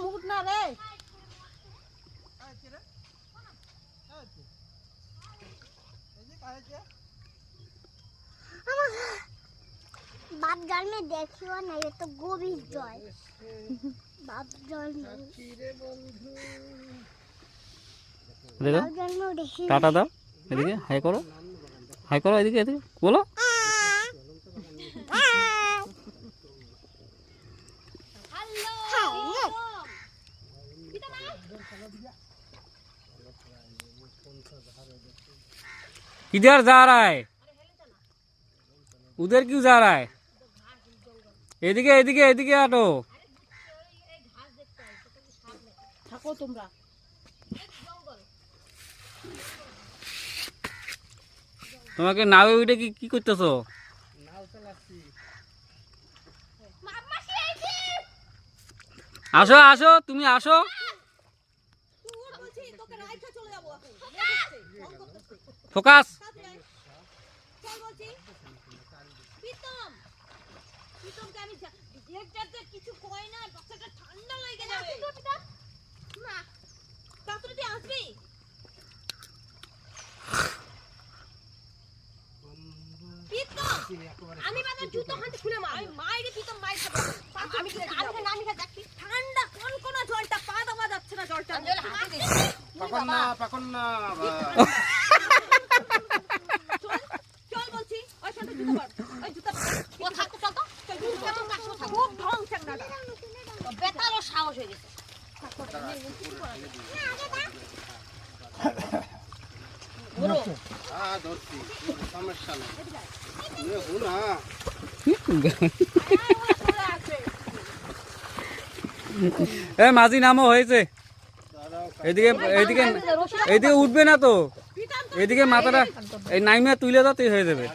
মুট না রে बाप जल में देखियो ना ये तो गोभी जल बाप जल में देखो टाटा दाओ এদিকে হাই করো এদিকে এদিকে বলো किधर जा रहा है उधर क्यों जा रहा है এদিকে এদিকে এদিকে আটো থাকো তোমরা তোমাকে নাওয়ে উঠে কি করতেছো নাও চালাচ্ছি আসো আসো তুমি আসো ফোকাস কিছু কয় না বাচ্চাটা ঠান্ডা লেগে যাবে না তাড়াতাড়ি আসবি আমি বাদে জুতো হাতে খুলে মার আমি মাইরে পিতম মাইর খাবো আমি কি আমি দেখি ঠান্ডা কোন কোন জলটা পা দেওয়া যাচ্ছে না জলটা পাকন না চল বলছি ওই সাথে জুতো পর ওই জুতো ও থাকো চল তো খুব ঢং চ্যাংড়াটা বেতারও সাহস হয়ে গেছে ধরছি সমস্যা নেই এ মাঝি নামও হয়েছে এদিকে এদিকে এদিকে উঠবে না তো এদিকে মাথাটা এই নাইমে তুলে দাও তুই হয়ে যাবে